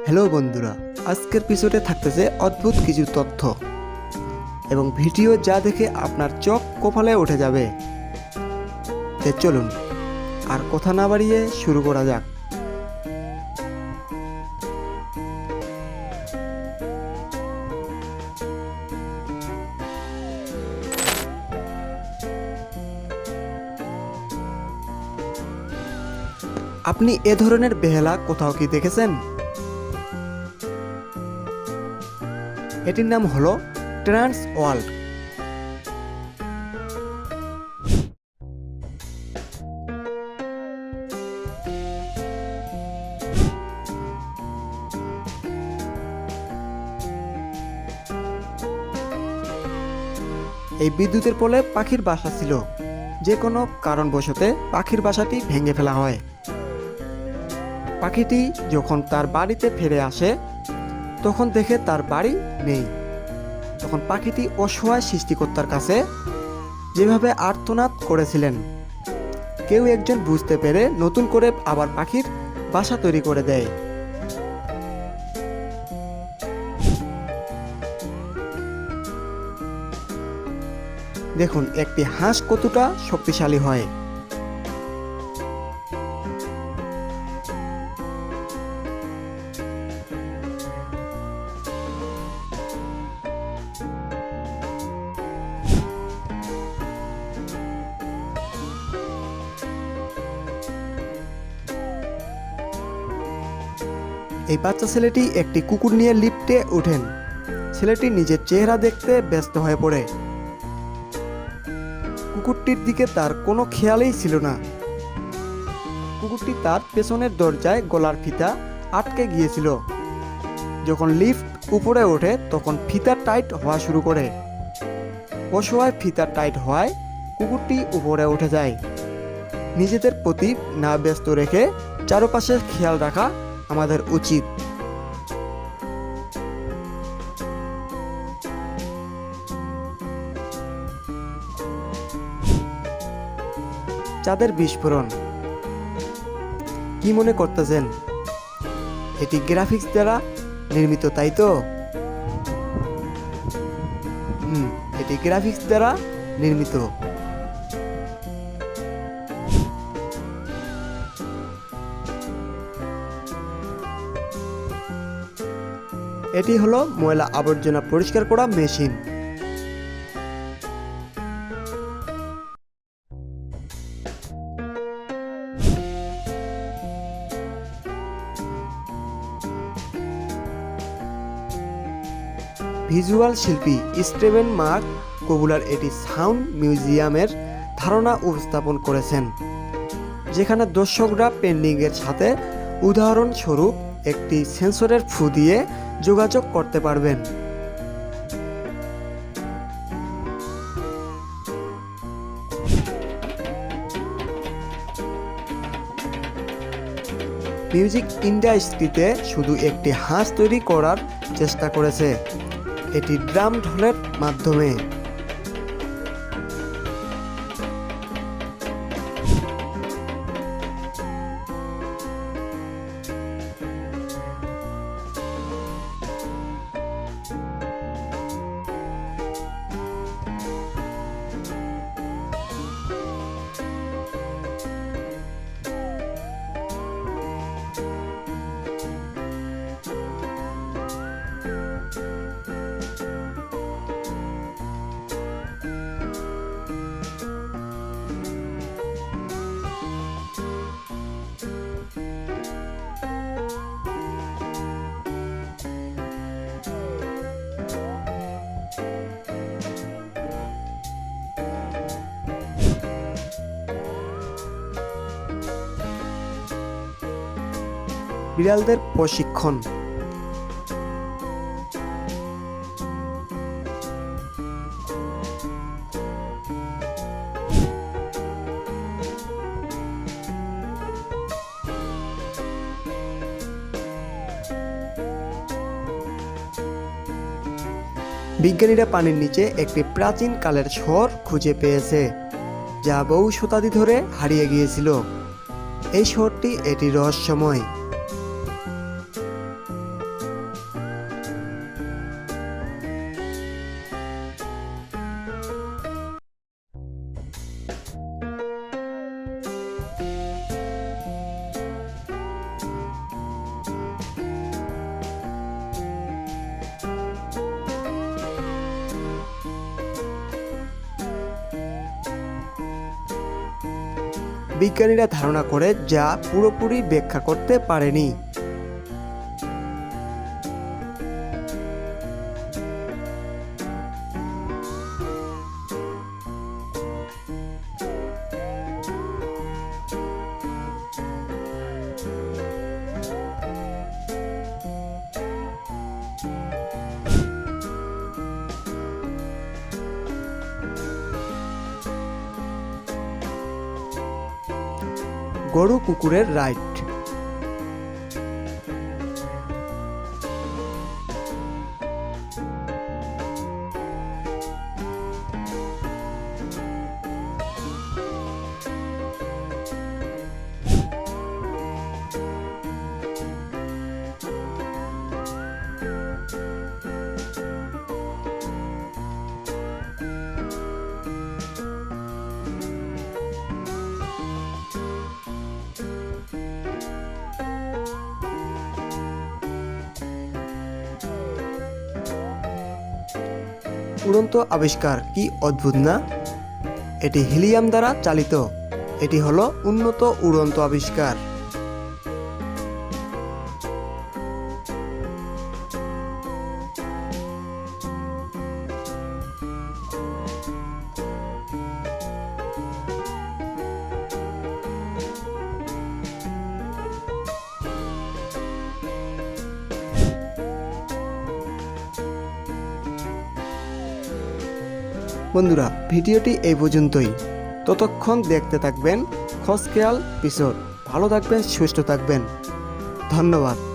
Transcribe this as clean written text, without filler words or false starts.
Hello বন্ধুরা, আজকের এপিসোডে থাকতেছে অদ্ভুত কিছু তথ্য এবং ভিডিও যা দেখে আপনার চোখ কপালে উঠে যাবে। তো চলুন আর কথা না বাড়িয়ে শুরু করা যাক। আপনি এ ধরনের বেহালা কোথাও কি দেখেছেন? এটির নাম হলো ট্রান্স ওয়ার্ল্ড। এই বিদ্যুতের পোলে পাখির বাসা ছিল, যে কোনো কারণবশতে পাখির বাসাটি ভেঙে ফেলা হয়। পাখিটি যখন তার বাড়িতে ফিরে আসে তখন দেখে তার বাড়ি নেই। তখন পাখিটি অসহায় সৃষ্টিকর্তার কাছে যেভাবে আর্তনাদ করেছিলেন, কেউ একজন বুঝতে পেরে নতুন করে আবার পাখির বাসা তৈরি করে দেয়। দেখুন একটি হাঁস কতটা শক্তিশালী হয়। এই বাচ্চা ছেলেটি একটি কুকুর নিয়ে লিফটে ওঠেন। ছেলেটি নিজের চেহারা দেখতে ব্যস্ত হয়ে পড়ে। কুকুরটির দিকে তার কোনো খেয়ালই ছিল না। কুকুরটি তার পেছনের দরজায় গলার ফিতা আটকে গিয়েছিল। যখন লিফট উপরে ওঠে তখন ফিতা টাইট হওয়া শুরু করে। অসহায় ফিতা টাইট হওয়ায় কুকুরটি উপরে উঠে যায়। নিজেদের প্রতি না ব্যস্ত রেখে চারপাশের খেয়াল রাখা আমাদের উচিত। চাঁদের বিস্ফোরণ কি মনে করতেছেন? এটি গ্রাফিক্স দ্বারা নির্মিত, তাই তো? এটি গ্রাফিক্স দ্বারা নির্মিত। এটি হলো ময়লা আবর্জনা পরিষ্কার করা মেশিন। ভিজুয়াল শিল্পী স্টিভেন মার্ক কবুলার এটি সাউন্ড মিউজিয়ামের ধারণা উপস্থাপন করেছেন, যেখানে দর্শকরা পেন্টিংয়ের সাথে উদাহরণস্বরূপ একটি সেন্সরের ফু দিয়ে যোগাযোগ করতে পারবেন। মিউজিক ইন্ডাস্ট্রিতে শুধু একটি হাঁস তৈরি করার চেষ্টা করেছে, এটি ড্রাম ঢোলের মাধ্যমে। বিড়ালদের প্রশিক্ষণ। বিজ্ঞানীরা পানির নিচে একটি প্রাচীন কালের শহর খুঁজে পেয়েছে, যা বহু শতাব্দী ধরে হারিয়ে গিয়েছিল। এই শহরটি এটি রহস্যময়। বিজ্ঞানীরা ধারণা করে যা পুরোপুরি ব্যাখ্যা করতে পারেনি। গরু কুকুরের রাইড। উড়ন্ত আবিষ্কার কি অদ্ভুত না? এটি হিলিয়াম দ্বারা চালিত। এটি হলো উন্নত উড়ন্ত আবিষ্কার। বন্ধুরা, ভিডিওটি এই পর্যন্তই। ততক্ষণ দেখতে থাকবেন খোঁজ খেয়াল এপিসোড। ভালো থাকবেন, সুস্থ থাকবেন। ধন্যবাদ।